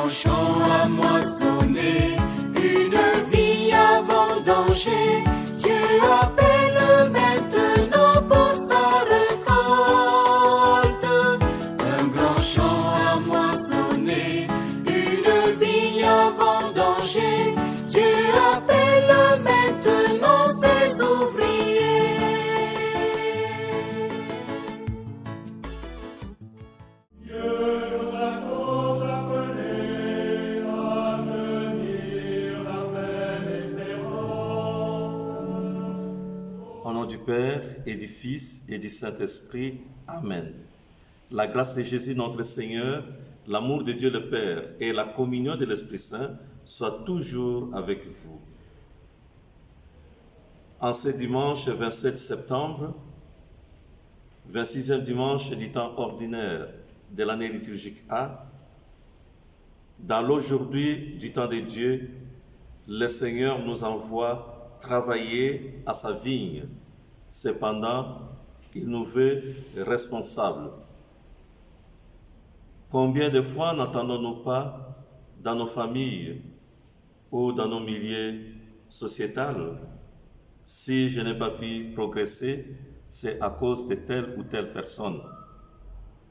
grand champ à moissonner, une vie à vendanger. Dieu appelle maintenant pour sa récolte. Un grand champ à moissonner, une vie à vendanger. Dieu appelle maintenant ses ouvriers. Dieu nous a tous appelés à tenir la même espérance. Au nom du Père et du Fils et du Saint-Esprit. Amen. La grâce de Jésus notre Seigneur, l'amour de Dieu le Père et la communion de l'Esprit Saint soient toujours avec vous. En ce dimanche 27 septembre, 26e dimanche du temps ordinaire de l'année liturgique A, dans l'aujourd'hui du temps de Dieu, le Seigneur nous envoie travailler à sa vigne. Cependant, il nous veut responsables. Combien de fois n'entendons-nous pas dans nos familles ou dans nos milieux sociétals: si je n'ai pas pu progresser, c'est à cause de telle ou telle personne.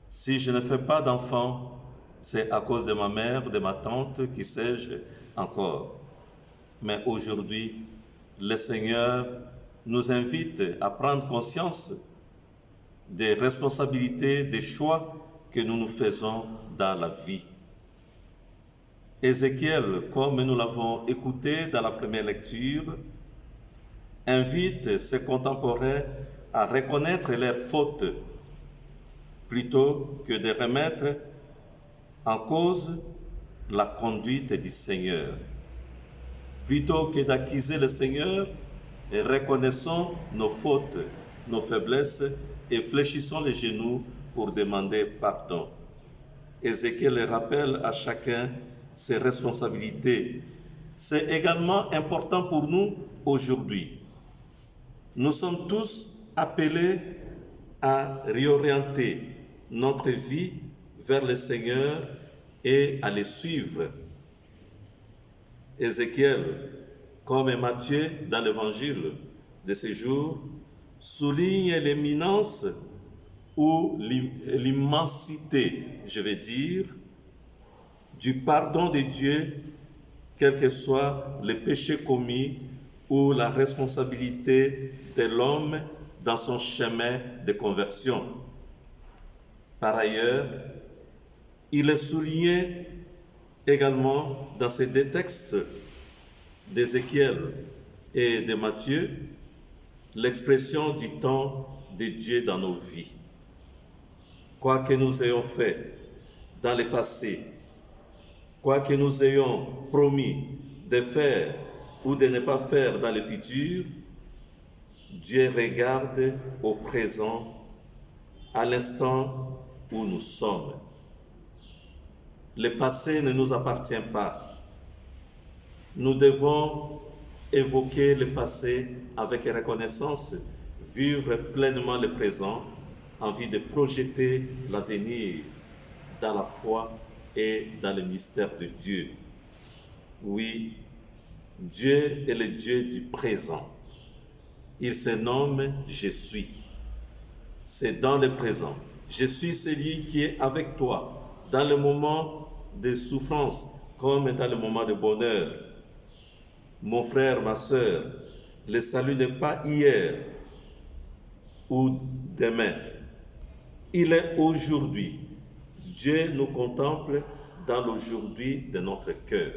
Si je ne fais pas d'enfants, c'est à cause de ma mère, de ma tante, qui sais-je encore. Mais aujourd'hui, le Seigneur nous invite à prendre conscience des responsabilités, des choix que nous nous faisons dans la vie. Ézéchiel, comme nous l'avons écouté dans la première lecture, invite ses contemporains à reconnaître leurs fautes plutôt que de remettre en cause la conduite du Seigneur. Plutôt que d'accuser le Seigneur, reconnaissons nos fautes, nos faiblesses et fléchissons les genoux pour demander pardon. Ézéchiel rappelle à chacun ses responsabilités. C'est également important pour nous aujourd'hui. Nous sommes tous appelés à réorienter notre vie vers le Seigneur et à le suivre. Ézéchiel, comme Matthieu dans l'évangile de ces jours, souligne l'éminence ou l'immensité, je vais dire, du pardon de Dieu, quel que soit le péché commis ou la responsabilité de l'homme dans son chemin de conversion. Par ailleurs, il est souligné également dans ces deux textes d'Ézéchiel et de Matthieu l'expression du temps de Dieu dans nos vies. Quoi que nous ayons fait dans le passé, quoi que nous ayons promis de faire ou de ne pas faire dans le futur, Dieu regarde au présent, à l'instant où nous sommes. Le passé ne nous appartient pas. Nous devons évoquer le passé avec reconnaissance, vivre pleinement le présent, en vue de projeter l'avenir dans la foi et dans le mystère de Dieu. Oui, Dieu est le Dieu du présent. Il se nomme « Je suis ». C'est dans le présent. Je suis celui qui est avec toi dans le moment de souffrance comme dans le moment de bonheur. Mon frère, ma sœur, le salut n'est pas hier ou demain. Il est aujourd'hui. Dieu nous contemple dans l'aujourd'hui de notre cœur.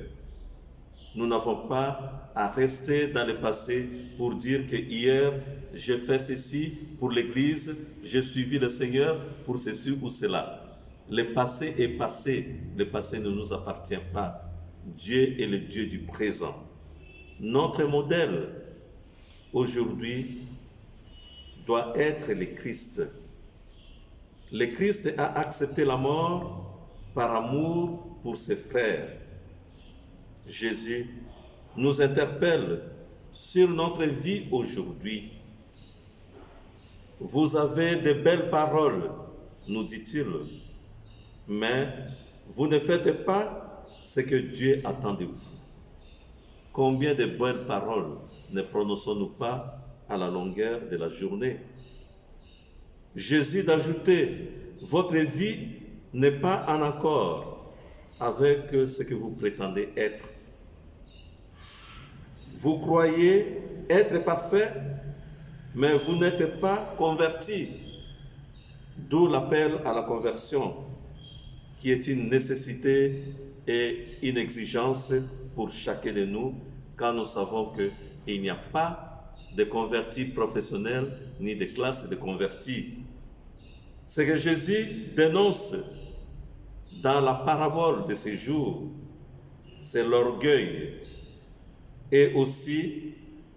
Nous n'avons pas à rester dans le passé pour dire que hier, j'ai fait ceci pour l'Église, j'ai suivi le Seigneur pour ceci ou cela. Le passé est passé. Le passé ne nous appartient pas. Dieu est le Dieu du présent. Notre modèle aujourd'hui doit être le Christ. Le Christ a accepté la mort par amour pour ses frères. Jésus nous interpelle sur notre vie aujourd'hui. Vous avez de belles paroles, nous dit-il, mais vous ne faites pas ce que Dieu attend de vous. Combien de belles paroles ne prononçons-nous pas à la longueur de la journée? Jésus d'ajouter, votre vie n'est pas en accord avec ce que vous prétendez être. Vous croyez être parfait, mais vous n'êtes pas converti. D'où l'appel à la conversion, qui est une nécessité et une exigence pour chacun de nous, quand nous savons qu'il n'y a pas de convertis professionnels ni de classe de convertis. Ce que Jésus dénonce dans la parabole de ces jours, c'est l'orgueil et aussi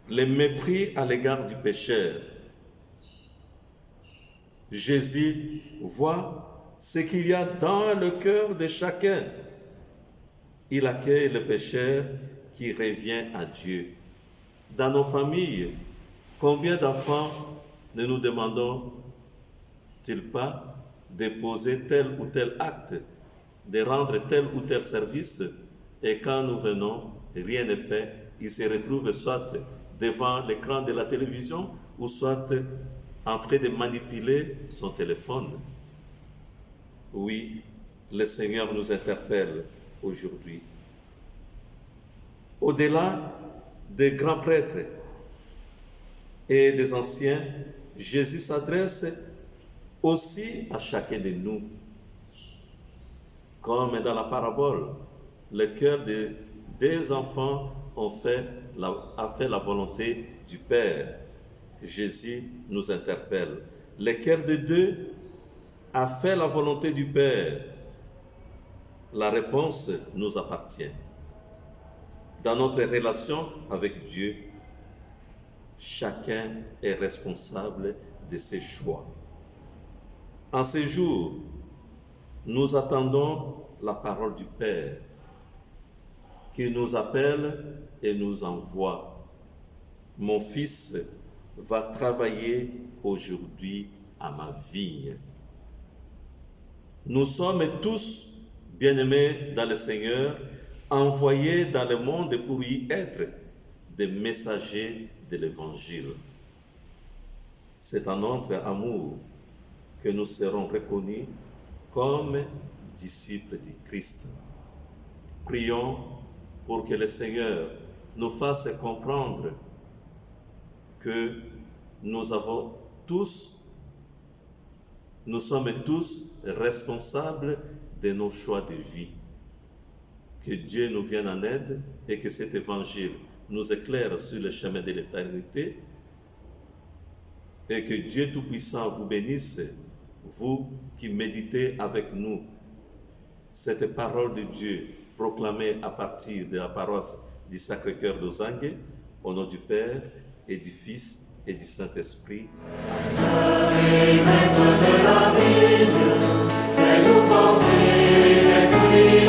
le mépris à l'égard du pécheur. Jésus voit ce qu'il y a dans le cœur de chacun. Il accueille le pécheur qui revient à Dieu. Dans nos familles, combien d'enfants ne nous demandons-ils pas de poser tel ou tel acte, de rendre tel ou tel service, et quand nous venons, rien n'est fait. Ils se retrouvent soit devant l'écran de la télévision ou soit en train de manipuler son téléphone. Oui, le Seigneur nous interpelle aujourd'hui. Au-delà des grands prêtres et des anciens, Jésus s'adresse aussi à chacun de nous. Comme dans la parabole, le cœur des enfants a fait la volonté du Père. Jésus nous interpelle. Le cœur de Dieu a fait la volonté du Père. La réponse nous appartient. Dans notre relation avec Dieu, chacun est responsable de ses choix. En ces jours, nous attendons la parole du Père qui nous appelle et nous envoie. Mon fils va travailler aujourd'hui à ma vigne. Nous sommes tous bien-aimés dans le Seigneur, envoyés dans le monde pour y être des messagers de l'Évangile. C'est en notre amour que nous serons reconnus comme disciples du Christ. Prions pour que le Seigneur nous fasse comprendre que nous sommes tous responsables de nos choix de vie. Que Dieu nous vienne en aide et que cet évangile nous éclaire sur le chemin de l'éternité et que Dieu Tout-Puissant vous bénisse, vous qui méditez avec nous cette parole de Dieu proclamée à partir de la paroisse du Sacré-Cœur d'Ozangue, au nom du Père et du Fils et du Saint-Esprit. Maître de la vigne, fais-nous porter des fruits.